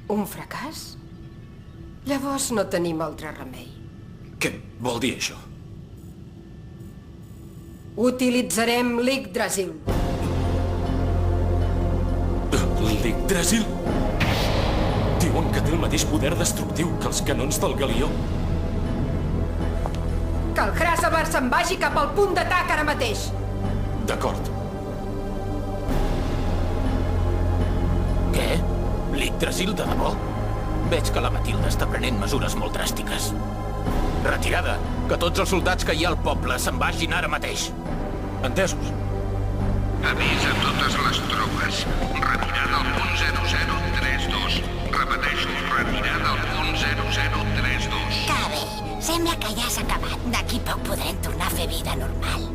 Un fracàs? Llavors no tenim altre remei. Què vol dir això? Utilitzarem l'Yggdrasil. L'Yggdrasil? Diuen que té el mateix poder destructiu que els canons del Galió. Que el Hrasavar se'n vagi cap al punt d'atac ara mateix. D'acord. Què? L'Yggdrasil de debò? Veig que la Matilda està prenent mesures molt dràstiques. Retirada! Que tots els soldats que hi ha al poble se'n vagin ara mateix. Entesos. Avís a totes les tropes. Retirada al punt 0032. Repeteixo, retirada al punt 0032. Que bé, sembla que ja s'ha acabat. D'aquí poc podrem tornar a fer vida normal.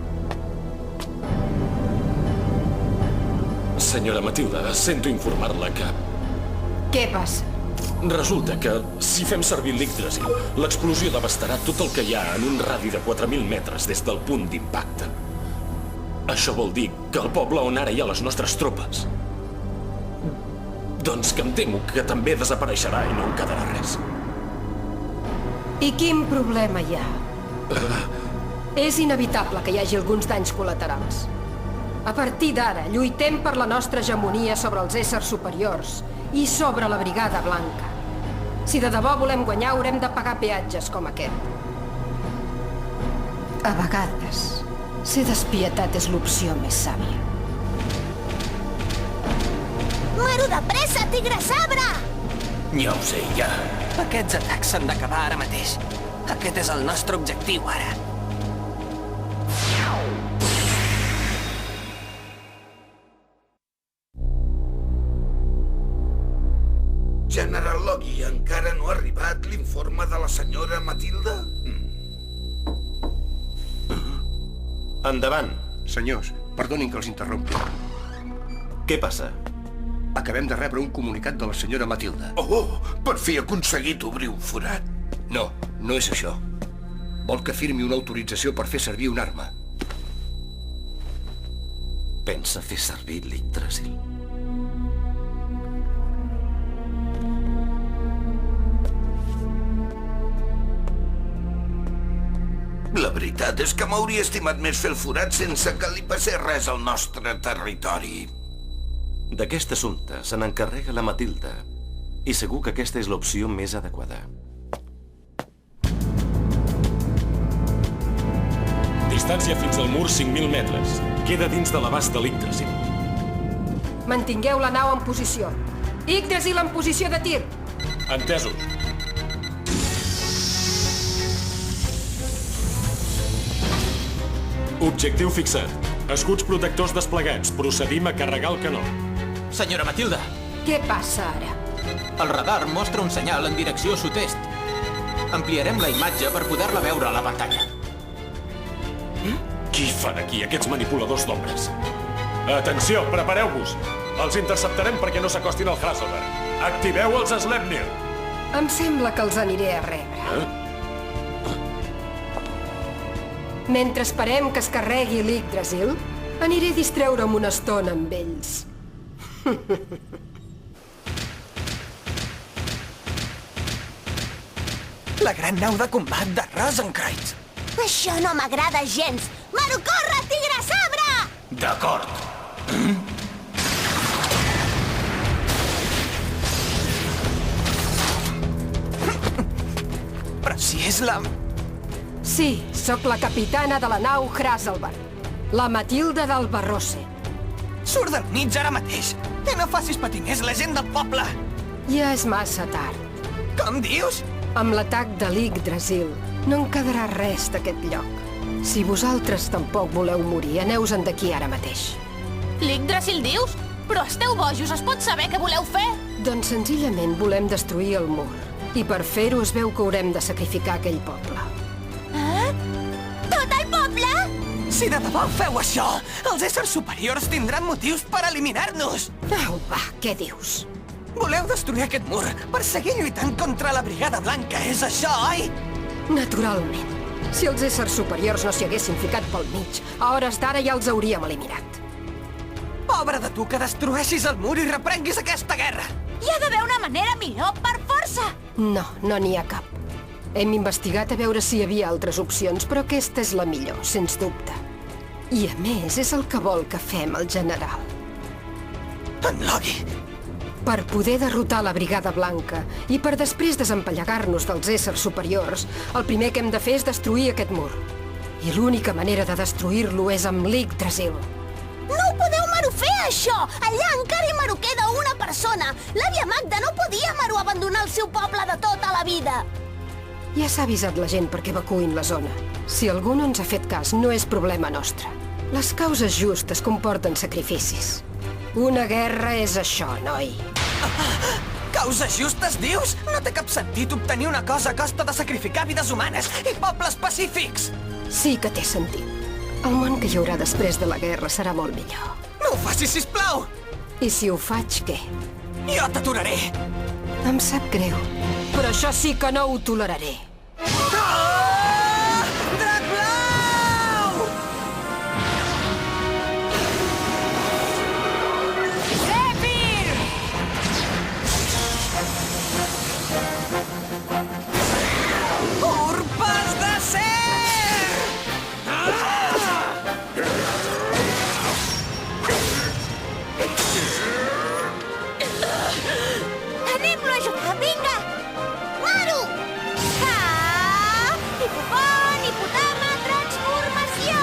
Senyora Matilda, sento informar-la que... Què passa? Resulta que, si fem servir l'Yggdrasil, l'explosió devastarà tot el que hi ha en un radi de 4.000 metres des del punt d'impacte. Això vol dir que el poble on ara hi ha les nostres tropes... Doncs que em temo que també desapareixerà i no en quedarà res. I quin problema hi ha? És inevitable que hi hagi alguns danys col·laterals. A partir d'ara, lluitem per la nostra hegemonia sobre els éssers superiors i sobre la Brigada Blanca. Si de debò volem guanyar, haurem de pagar peatges com aquest. A vegades, ser despietat és l'opció més sàvia. Maro de pressa, tigre sabre! Ja ho sé, ja. Aquests atacs s'han d'acabar ara mateix. Aquest és el nostre objectiu, ara. General Loki, encara no ha arribat l'informe de la senyora Matilda? Endavant. Senyors, perdonin que els interrompi. Què passa? Acabem de rebre un comunicat de la senyora Matilda. Oh, per fi ha aconseguit obrir un forat. No, no és això. Vol que firmi una autorització per fer servir una arma. Pensa fer servir l'Yggdrasil. La veritat és que m'hauria estimat més fer el forat sense que li passés res al nostre territori. D'aquest assumpte se n'encarrega la Matilda. I segur que aquesta és l'opció més adequada. Distància fins al mur 5.000 metres. Queda dins de l'abast de l'Yggdrasil. Mantingueu la nau en posició. Yggdrasil en posició de tir. Entesos. Objectiu fixat. Escuts protectors desplegats. Procedim a carregar el canó. Senyora Matilda, Què passa ara? el radar mostra un senyal en direcció sud-est. Ampliarem la imatge per poder-la veure a la pantalla. Qui fan aquí aquests manipuladors d'ombres? Atenció, prepareu-vos. Els interceptarem perquè no s'acostin al Hrasavar. Activeu els Sleipnir. Em sembla que els aniré a rebre. Mentre esperem que es carregui l'Yggdrasil, aniré a distreure'm una estona amb ells. La gran nau de combat de Rosenkreuz. Això no m'agrada gens. Maro, corre, tigre sabre! D'acord. Però si és la... Sí, sóc la capitana de la nau Hrasavar, la Matilda del Barrosse. Surt del mig ara mateix. Que no facis patir més la gent del poble. Ja és massa tard. Com dius? Amb l'atac de l'Yggdrasil no en quedarà res d'aquest lloc. Si vosaltres tampoc voleu morir, aneu-se'n d'aquí ara mateix. L'Yggdrasil dius? Però esteu bojos, es pot saber què voleu fer? Doncs senzillament volem destruir el mur. I per fer-ho es veu que haurem de sacrificar aquell poble. Tot el poble? Si de debò feu això, els éssers superiors tindran motius per eliminar-nos. Au, va, què dius? Voleu destruir aquest mur per seguir lluitant contra la Brigada Blanca, és això, oi? Naturalment. Si els éssers superiors no s'hi haguessin ficat pel mig, a hores d'ara ja els hauríem eliminat. Pobre de tu que destrueixis el mur i reprenguis aquesta guerra. Hi ha d'haver una manera millor, per força! No, no n'hi ha cap. Hem investigat a veure si hi havia altres opcions, però aquesta és la millor, sens dubte. I a més, és el que vol que fem el general. En Logi! Per poder derrotar la Brigada Blanca i per després desempallegar-nos dels éssers superiors, el primer que hem de fer és destruir aquest mur. I l'única manera de destruir-lo és amb l'Yggdrasil. No ho podeu fer, això! Allà encara hi queda una persona! L'àvia Magda no podia abandonar el seu poble de tota la vida! Ja s'ha avisat la gent perquè evacuïn la zona. Si algú no ens ha fet cas, no és problema nostre. Les causes justes comporten sacrificis. Una guerra és això, noi. Causes justes, dius? No té cap sentit obtenir una cosa a costa de sacrificar vides humanes i pobles pacífics! Sí que té sentit. El món que hi haurà després de la guerra serà molt millor. No ho facis, sisplau! I si ho faig, què? Jo t'aturaré! Em sap greu, però això sí que no ho toleraré. Ah! Drac blau! Urpes d'acer! Anem-lo a ajudar, vinga! Maru! Ah! Hipopon, hipotama, transformació!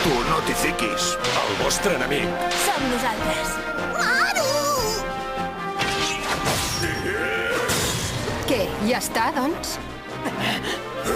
Tu no t'hi fiquis. El vostre enemic. Som nosaltres. Maru! Què, ja està, doncs?